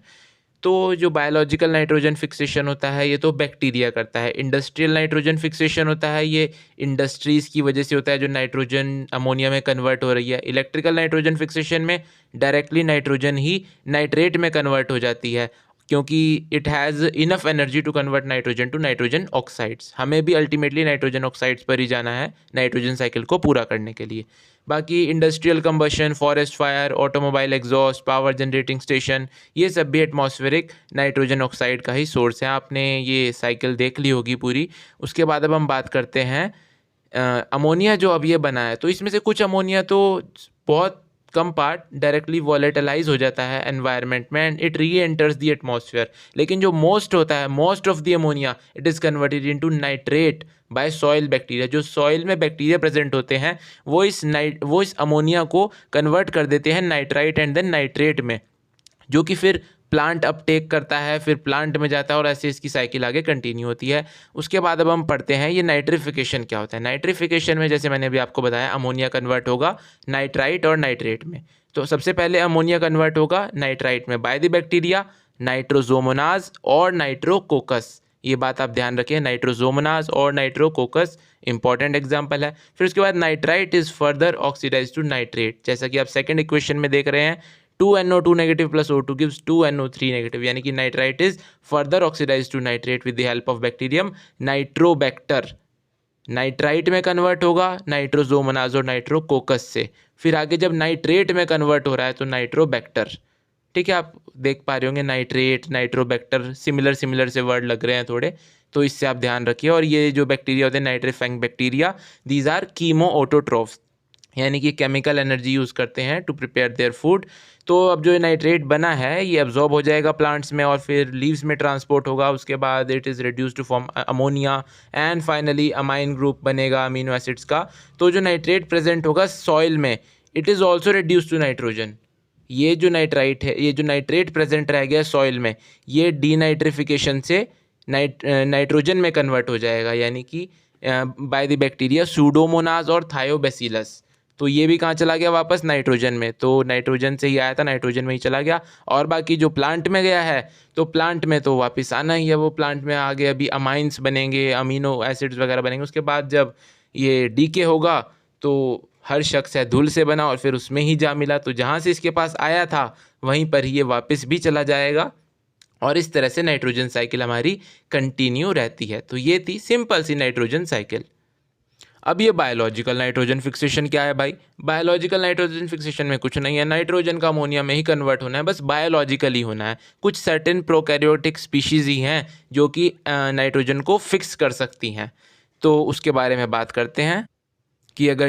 तो जो बायोलॉजिकल नाइट्रोजन फिक्सेशन होता है ये तो बैक्टीरिया करता है। इंडस्ट्रियल नाइट्रोजन फिक्सेशन होता है ये इंडस्ट्रीज़ की वजह से होता है, जो नाइट्रोजन अमोनिया में कन्वर्ट हो रही है। इलेक्ट्रिकल नाइट्रोजन फिक्सेशन में डायरेक्टली नाइट्रोजन ही नाइट्रेट में कन्वर्ट हो जाती है, क्योंकि it has enough energy to convert nitrogen to nitrogen oxides. हमें भी अल्टीमेटली नाइट्रोजन ऑक्साइड्स पर ही जाना है नाइट्रोजन साइकिल को पूरा करने के लिए। बाकी industrial combustion, forest fire, automobile exhaust, power generating station, ये सब भी एटमॉस्फेरिक नाइट्रोजन ऑक्साइड का ही सोर्स है। आपने ये साइकिल देख ली होगी पूरी। उसके बाद अब हम बात करते हैं अमोनिया जो अब ये बना है, तो इसमें से कुछ अमोनिया तो बहुत कम पार्ट डायरेक्टली वॉलेटिलाइज हो जाता है एनवायरनमेंट में and it reenters the atmosphere, लेकिन जो मोस्ट होता है, most of the ammonia it is converted into nitrate by soil bacteria. जो सॉइल में बैक्टीरिया प्रेजेंट होते हैं वो इस अमोनिया को कन्वर्ट कर देते हैं नाइट्राइट एंड देन नाइट्रेट में, जो कि फिर प्लांट अपटेक करता है, फिर प्लांट में जाता है और ऐसे इसकी साइकिल आगे कंटिन्यू होती है। उसके बाद अब हम पढ़ते हैं ये नाइट्रिफिकेशन क्या होता है। नाइट्रिफिकेशन में जैसे मैंने अभी आपको बताया अमोनिया कन्वर्ट होगा नाइट्राइट और नाइट्रेट में। तो सबसे पहले अमोनिया कन्वर्ट होगा नाइट्राइट में बाय द बैक्टीरिया नाइट्रोजोमोनाज और नाइट्रोकोकस। ये बात आप ध्यान रखें, नाइट्रोजोमोनाज और नाइट्रोकोकस इंपॉर्टेंट एग्जाम्पल है। फिर उसके बाद nitrite is further oxidise to nitrate, जैसा कि आप सेकेंड इक्वेशन में देख रहे हैं 2NO2 negative plus O2 gives 2NO3 negative, यानी कि nitrite is further oxidise to nitrate with the help of bacterium nitrobacter. Nitrite में कन्वर्ट होगा नाइट्रोजोमोनाज और नाइट्रोकोकस से, फिर आगे जब नाइट्रेट में कन्वर्ट हो रहा है तो नाइट्रोबैक्टर। ठीक है, आप देख पा रहे होंगे नाइट्रेट नाइट्रोबैक्टर सिमिलर से वर्ड लग रहे हैं थोड़े, तो इससे आप ध्यान रखिए। और ये जो बैक्टीरिया होते हैं nitrifying bacteria, these are chemoautotrophs, यानी कि केमिकल एनर्जी यूज़ करते हैं टू प्रिपेयर देयर फूड। तो अब जो नाइट्रेट बना है ये अब्जॉर्ब हो जाएगा प्लांट्स में और फिर लीव्स में ट्रांसपोर्ट होगा, उसके बाद it is reduce to form ammonia and finally amine group बनेगा अमीनो एसिड्स का। तो जो नाइट्रेट प्रेजेंट होगा सॉइल में it is also reduce to nitrogen. ये जो नाइट्राइट है, ये जो नाइट्रेट प्रेजेंट रह गया सॉइल में, ये डीनाइट्रिफिकेशन से नाइट्रोजन में कन्वर्ट हो जाएगा, यानी कि बाय द बैक्टीरिया सूडोमोनाज और थायोबैसिलस। तो ये भी कहाँ चला गया? वापस नाइट्रोजन में। तो नाइट्रोजन से ही आया था, नाइट्रोजन में ही चला गया। और बाकी जो प्लांट में गया है तो प्लांट में तो वापस आना ही है, वो प्लांट में आगे अभी अमाइंस बनेंगे, अमीनो एसिड्स वगैरह बनेंगे। उसके बाद जब ये डीके होगा तो हर शख्स है धूल से बना और फिर उसमें ही जा मिला, तो जहाँ से इसके पास आया था वहीं पर ही ये वापस भी चला जाएगा और इस तरह से नाइट्रोजन साइकिल हमारी कंटिन्यू रहती है। तो ये थी सिंपल सी नाइट्रोजन साइकिल। अब ये बायोलॉजिकल नाइट्रोजन फिक्सेशन क्या है भाई? बायोलॉजिकल नाइट्रोजन फिक्सेशन में कुछ नहीं है, नाइट्रोजन का अमोनिया में ही कन्वर्ट होना है, बस बायोलॉजिकली होना है। कुछ सर्टेन प्रोकैरियोटिक स्पीशीज़ ही हैं जो कि नाइट्रोजन को फिक्स कर सकती हैं, तो उसके बारे में बात करते हैं कि अगर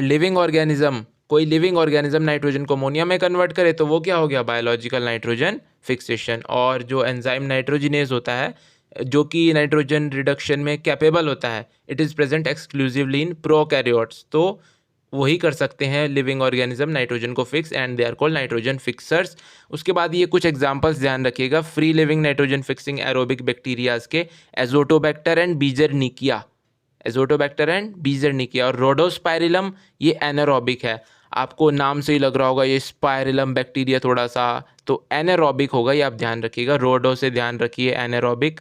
कोई लिविंग ऑर्गेनिज्म नाइट्रोजन को अमोनिया में कन्वर्ट करे तो वो क्या हो गया? Biological nitrogen fixation. और जो एंजाइम नाइट्रोजिनेज होता है जो कि नाइट्रोजन रिडक्शन में कैपेबल होता है, it is present exclusively in prokaryotes. तो वही कर सकते हैं लिविंग ऑर्गेनिज्म नाइट्रोजन को fix, and they are called nitrogen fixers. उसके बाद ये कुछ एग्जांपल्स ध्यान रखिएगा, free living nitrogen fixing aerobic bacterias के azotobacter and beijerinckia, azotobacter and beijerinckia. और रोडोस्पाइरिलम ये एनारोबिक है, आपको नाम से ही लग रहा होगा ये स्पाइरिलम बैक्टीरिया थोड़ा सा, तो एनारोबिक होगा, ये आप ध्यान रखिएगा, रोडो से ध्यान रखिए एनारोबिक,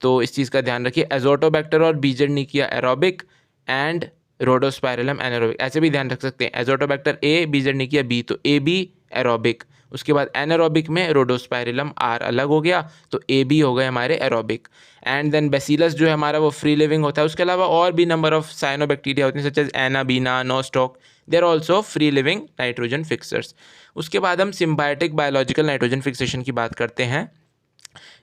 तो इस चीज़ का ध्यान रखिए। एजोटोबैक्टर और बीजरनिकिया एरोबिक एंड रोडोस्पाइरिलम एनारोबिक, ऐसे भी ध्यान रख सकते हैं, एजोटोबैक्टर ए बीजरनिकिया बी, तो ए बी एरोबिक। उसके बाद एनारोबिक में रोडोस्पाइरिलम आर अलग हो गया, तो ए बी हो गए हमारे एरोबिक। एंड देन बेसिलस जो है हमारा वो फ्री लिविंग होता है। उसके अलावा और भी नंबर ऑफ साइनोबैक्टीरिया होते हैं such as anabaena nostoc, they are also free living nitrogen fixers. उसके बाद हम सिम्बायोटिक बायोलॉजिकल नाइट्रोजन फिक्सेशन की बात करते हैं।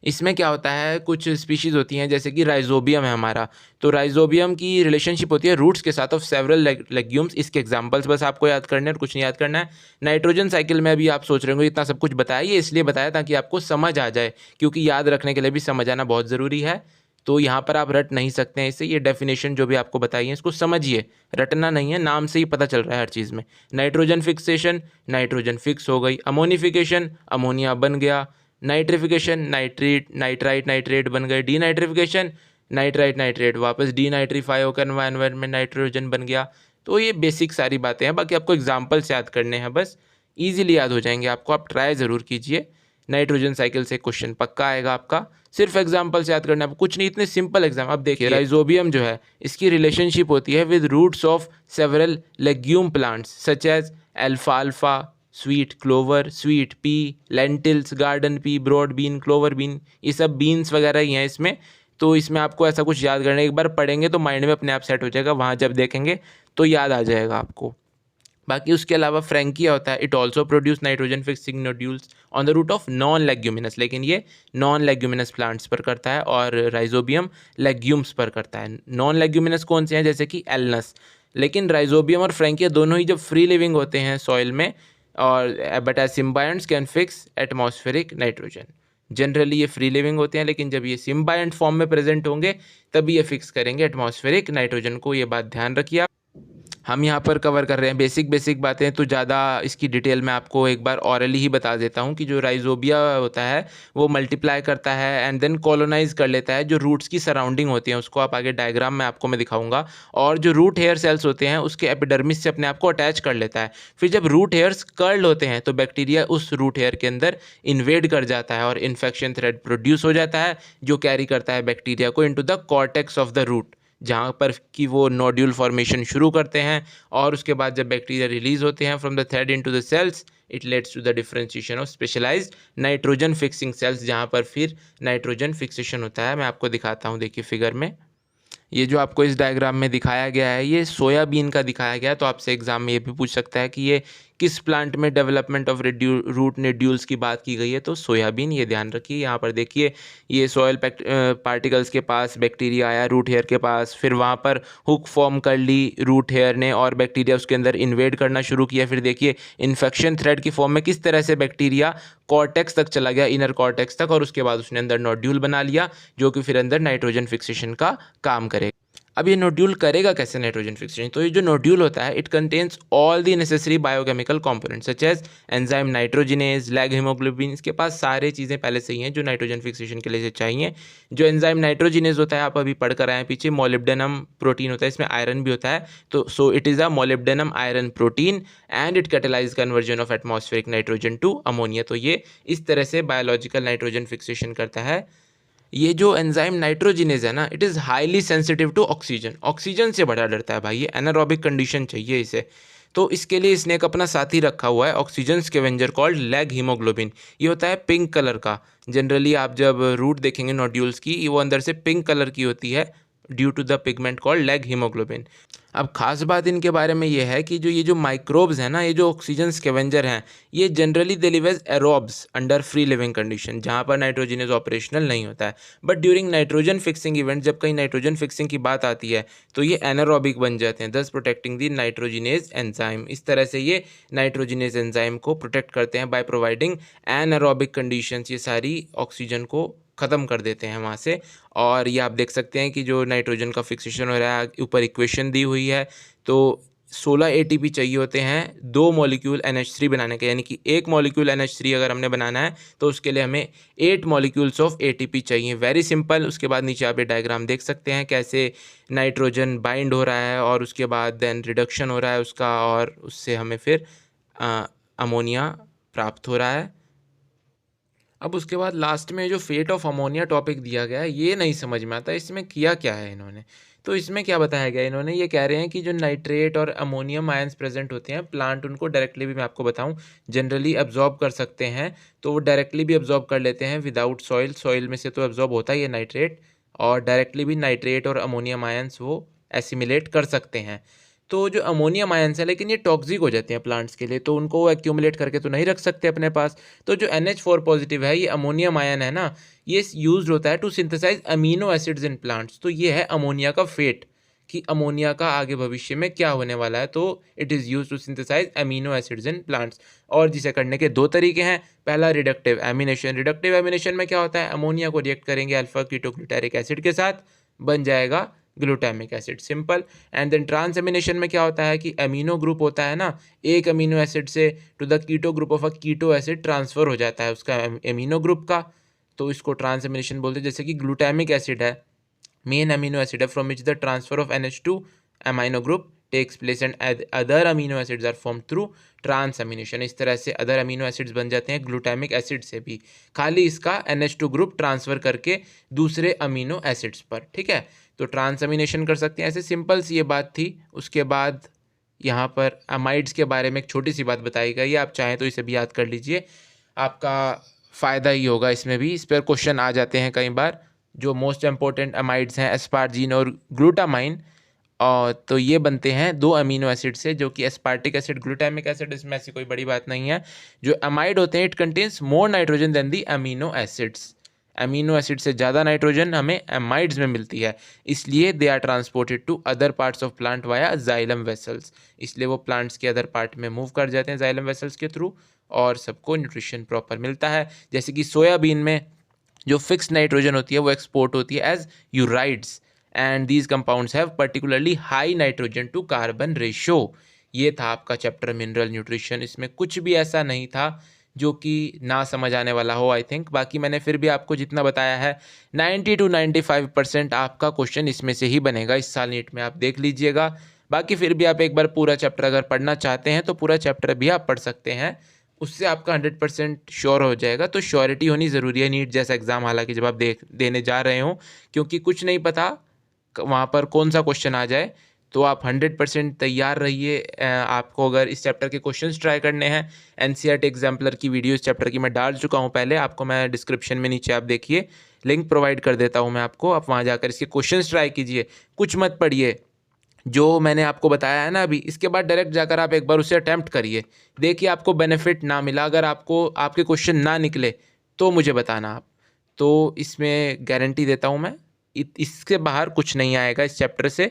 इसमें क्या होता है, कुछ स्पीशीज़ होती हैं जैसे कि राइजोबियम है हमारा, तो राइजोबियम की रिलेशनशिप होती है रूट्स के साथ ऑफ सेवरल लेग्यूम्स। इसके एग्जांपल्स बस आपको याद करने और कुछ नहीं याद करना है। नाइट्रोजन साइकिल में अभी आप सोच रहे होंगे इतना सब कुछ बताया, ये इसलिए बताया ताकि आपको समझ आ जाए, क्योंकि याद रखने के लिए भी समझ आना बहुत ज़रूरी है। तो यहाँ पर आप रट नहीं सकते हैं इसे, ये डेफिनेशन जो भी आपको बताई है इसको समझिए, रटना नहीं है, नाम से ही पता चल रहा है हर चीज़ में। नाइट्रोजन फिक्सेशन, नाइट्रोजन फिक्स हो गई, अमोनिफिकेशन अमोनिया बन गया, नाइट्रिफिकेशन नाइट्रेट नाइट्राइट नाइट्रेट बन गए, डीनाइट्रिफिकेशन नाइट्राइट नाइट्रेट वापस डीनाइट्रीफाई होकर एनवायरनमेंट में नाइट्रोजन बन गया। तो ये बेसिक सारी बातें हैं, बाकी आपको एग्जांपल्स याद करने हैं, बस इजीली याद हो जाएंगे आपको, आप ट्राई ज़रूर कीजिए। नाइट्रोजन साइकिल से क्वेश्चन पक्का आएगा आपका, सिर्फ एग्जांपल्स याद करना है, कुछ नहीं, इतने सिंपल एग्जाम। अब देखिए राइजोबियम जो है इसकी रिलेशनशिप होती है with roots of several legume plants such as एल्फाल्फा, sweet clover, sweet pea, lentils, garden pea, broad bean, clover bean, ये सब बीन्स वगैरह ही हैं इसमें। तो इसमें आपको ऐसा कुछ याद करना है, एक बार पढ़ेंगे तो माइंड में अपने आप सेट हो जाएगा, वहाँ जब देखेंगे तो याद आ जाएगा आपको। बाकी उसके अलावा फ्रैंकिया होता है, it also produce nitrogen fixing nodules on the root of non leguminous, लेकिन ये नॉन लेग्यूमिनस प्लांट्स पर करता है, और राइजोबियम लेग्यूम्स पर करता है। नॉन लेग्यूमिनस कौन से हैं, जैसे कि एलनस, लेकिन राइजोबियम और फ्रैंकिया दोनों ही जब फ्री लिविंग होते हैं सॉइल में, और but as symbionts can fix atmospheric nitrogen. Generally ये फ्री लिविंग होते हैं, लेकिन जब ये सिम्बायंट फॉर्म में प्रेजेंट होंगे तभी ये फिक्स करेंगे एटमॉस्फेरिक नाइट्रोजन को, ये बात ध्यान रखिए आप। हम यहाँ पर कवर कर रहे हैं बेसिक बातें, तो ज़्यादा इसकी डिटेल में आपको एक बार ऑरली ही बता देता हूँ कि जो राइजोबिया होता है वो मल्टीप्लाई करता है एंड देन कॉलोनाइज कर लेता है जो रूट्स की सराउंडिंग होती है, उसको आप आगे डायग्राम में आपको मैं दिखाऊंगा। और जो रूट हेयर सेल्स होते हैं उसके एपिडर्मिस से अपने आप को अटैच कर लेता है। फिर जब रूट हेयर्स कर्ल होते हैं तो बैक्टीरिया उस रूट हेयर के अंदर इन्वेड कर जाता है और इन्फेक्शन थ्रेड प्रोड्यूस हो जाता है, जो कैरी करता है बैक्टीरिया को into the cortex of the root, जहाँ पर कि वो नोड्यूल फॉर्मेशन शुरू करते हैं। और उसके बाद जब बैक्टीरिया रिलीज होते हैं from the thread into the cells, it leads to the differentiation of specialised nitrogen fixing cells, जहाँ पर फिर नाइट्रोजन फिक्सेशन होता है। मैं आपको दिखाता हूँ, देखिए फिगर में, ये जो आपको इस डायग्राम में दिखाया गया है ये सोयाबीन का दिखाया गया है। तो आपसे एग्जाम में ये भी पूछ सकता है कि ये किस प्लांट में डेवलपमेंट ऑफ रूट नोड्यूल्स की बात की गई है, तो सोयाबीन, ये ध्यान रखिए। यहाँ पर देखिए ये सॉयल पार्टिकल्स के पास बैक्टीरिया आया रूट हेयर के पास, फिर वहाँ पर हुक फॉर्म कर ली रूट हेयर ने और बैक्टीरिया उसके अंदर इन्वेड करना शुरू किया। फिर देखिए इन्फेक्शन थ्रेड की फॉर्म में किस तरह से बैक्टीरिया कॉर्टेक्स तक चला गया, इनर कॉर्टेक्स तक, और उसके बाद उसने अंदर नोड्यूल बना लिया जो कि फिर अंदर नाइट्रोजन फिक्सेशन का काम करेगा। अब ये नोड्यूल करेगा कैसे नाइट्रोजन फिक्सेशन, तो ये जो नोड्यूल होता है it contains all the necessary biochemical components such as enzyme nitrogenase, leghaemoglobin, इसके पास सारे चीज़ें पहले से ही हैं जो नाइट्रोजन फिक्सेशन के लिए चाहिए। जो एंजाइम नाइट्रोजिनेज होता है आप अभी पढ़ कर आए हैं पीछे, मोलिब्डेनम प्रोटीन होता है, इसमें आयरन भी होता है, तो so it is a molybdenum iron protein and it catalyse conversion of atmospheric nitrogen to ammonia. तो ये इस तरह से बायोलॉजिकल नाइट्रोजन फिक्सेशन करता है। ये जो एंजाइम नाइट्रोजिनेज है ना, it is highly sensitive to oxygen, oxygen से बड़ा डरता है भाई, ये एनारोबिक कंडीशन चाहिए इसे। तो इसके लिए इसने एक अपना साथी रखा हुआ है oxygen scavenger called lag haemoglobin. ये होता है पिंक कलर का, जनरली आप जब रूट देखेंगे नोड्यूल्स की वो अंदर से पिंक कलर की होती है due to the pigment called leghaemoglobin. अब खास बात इनके बारे में ये है कि जो ये जो माइक्रोब्स हैं ना, ये जो ऑक्सीजन स्कैवेंजर हैं, ये generally they live as aerobes under free living condition, जहाँ पर नाइट्रोजिनेज ऑपरेशनल नहीं होता है। But during nitrogen fixing event, जब कहीं नाइट्रोजन फिक्सिंग की बात आती है तो ये एनारोबिक बन जाते हैं, दस प्रोटेक्टिंग दी नाइट्रोजिनेज एंजाइम। इस तरह से ये नाइट्रोजिनेज एंजाइम को प्रोटेक्ट करते हैं बाय प्रोवाइडिंग एनारोबिक कंडीशंस, ये सारी ऑक्सीजन को ख़त्म कर देते हैं वहाँ से। और ये आप देख सकते हैं कि जो नाइट्रोजन का फिक्सेशन हो रहा है, ऊपर इक्वेशन दी हुई है, तो 16 ATP चाहिए होते हैं 2 मॉलिक्यूल NH3 बनाने के, यानी कि एक मॉलिक्यूल NH3 अगर हमने बनाना है तो उसके लिए हमें 8 मॉलिक्यूल्स ऑफ ATP चाहिए। Very simple. उसके बाद नीचे आप ये डायग्राम देख सकते हैं कैसे नाइट्रोजन बाइंड हो रहा है और उसके बाद देन रिडक्शन हो रहा है उसका, और उससे हमें फिर अमोनिया प्राप्त हो रहा है। अब उसके बाद लास्ट में जो फेट ऑफ अमोनिया टॉपिक दिया गया है ये नहीं समझ में आता इसमें किया क्या है इन्होंने। तो इसमें क्या बताया गया, इन्होंने ये कह रहे हैं कि जो नाइट्रेट और अमोनियम आयंस प्रेजेंट होते हैं प्लांट उनको डायरेक्टली भी, मैं आपको बताऊं, जनरली एब्जॉर्ब कर सकते हैं। तो वो डायरेक्टली भी एब्जॉर्ब कर लेते हैं विदाउट सॉइल, सॉइल में से तो एब्जॉर्ब होता ही है नाइट्रेट, और डायरेक्टली भी नाइट्रेट और अमोनियम आयंस वो एसिमिलेट कर सकते हैं। तो जो अमोनियम आयंस है लेकिन ये टॉक्सिक हो जाते हैं प्लांट्स के लिए, तो उनको एक्यूमुलेट करके तो नहीं रख सकते अपने पास। तो जो NH4 पॉजिटिव है, ये अमोनियम आयन है ना, ये यूज होता है to synthesise amino acids in plants. तो ये है अमोनिया का फेट, कि अमोनिया का आगे भविष्य में क्या होने वाला है। तो it is use to synthesise amino acids in plants. और जिसे करने के दो तरीके हैं। पहला रिडक्टिव एमिनेशन। रिडक्टिव एमिनेशन में क्या होता है, अमोनिया को रिएक्ट करेंगे अल्फा कीटोग्लूटारिक एसिड के साथ, बन जाएगा glutamic acid, simple. And then transamination में क्या होता है कि अमीनो ग्रुप होता है ना, एक अमीनो एसिड से to the keto group of a keto acid transfer हो जाता है उसका अमीनो ग्रुप का, तो इसको ट्रांसएमिनेशन बोलते हैं। जैसे कि ग्लूटामिक एसिड है, मेन अमीनो एसिड है from which the transfer of NH2 amino group takes place and other amino acids are form through transamination. इस तरह से अदर अमीनो एसिड्स बन जाते हैं ग्लूटामिक एसिड से भी, खाली इसका NH2 ग्रुप ट्रांसफर करके दूसरे अमीनो एसिड्स पर, ठीक है। तो ट्रांसएमिनेशन कर सकते हैं ऐसे, सिंपल सी ये बात थी। उसके बाद यहाँ पर अमाइड्स के बारे में एक छोटी सी बात बताई गई, आप चाहें तो इसे भी याद कर लीजिए, आपका फ़ायदा ही होगा इसमें भी। इस पर क्वेश्चन आ जाते हैं कई बार। जो मोस्ट इंपॉर्टेंट अमाइड्स हैं एस्पार्जीन और ग्लूटामाइन, और तो ये बनते हैं दो अमीनो एसिड से, जो कि एस्पार्टिक एसिड, ग्लूटामिक एसिड, इसमें ऐसी कोई बड़ी बात नहीं है। जो अमाइड होते हैं it contains more nitrogen than the amino acids, amino acid से ज़्यादा नाइट्रोजन हमें अमाइड्स में मिलती है, इसलिए they are transported to other parts of plant via xylem vessels, इसलिए वो प्लांट्स के अदर पार्ट में मूव कर जाते हैं जाइलम वेसल्स के थ्रू, और सबको न्यूट्रिशन प्रॉपर मिलता है। जैसे कि सोयाबीन में जो फिक्स नाइट्रोजन होती है वो एक्सपोर्ट होती है as ureides, and these compounds have particularly high nitrogen to carbon ratio. ये था आपका चैप्टर मिनरल न्यूट्रिशन। इसमें कुछ भी ऐसा नहीं था जो कि ना समझ आने वाला हो आई थिंक। बाकी मैंने फिर भी आपको जितना बताया है 90 to 95% आपका क्वेश्चन इसमें से ही बनेगा इस साल नीट में, आप देख लीजिएगा। बाकी फिर भी आप एक बार पूरा चैप्टर अगर पढ़ना चाहते हैं तो पूरा चैप्टर भी आप पढ़ सकते हैं, उससे आपका 100% श्योर हो जाएगा। तो श्योरिटी होनी ज़रूरी है नीट जैसा एग्ज़ाम, हालांकि जब आप देने जा रहे हो, क्योंकि कुछ नहीं पता वहाँ पर कौन सा क्वेश्चन आ जाए। तो आप 100% तैयार रहिए। आपको अगर इस चैप्टर के क्वेश्चंस ट्राई करने हैं, NCERT एग्जाम्पलर की वीडियो इस चैप्टर की मैं डाल चुका हूँ पहले, आपको मैं डिस्क्रिप्शन में नीचे आप देखिए लिंक प्रोवाइड कर देता हूँ मैं आपको, आप वहाँ जाकर इसके क्वेश्चंस ट्राई कीजिए, कुछ मत पढ़िए। जो मैंने आपको बताया है ना अभी, इसके बाद डायरेक्ट जाकर आप एक बार उसे अटैम्प्ट करिए, देखिए आपको बेनिफिट ना मिला, अगर आपको आपके क्वेश्चन ना निकले तो मुझे बताना आप। तो इसमें गारंटी देता हूँ मैं, इसके बाहर कुछ नहीं आएगा इस चैप्टर से।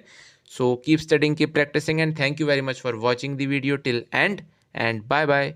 So keep studying, keep practising, and thank you very much for watching the video till end bye bye.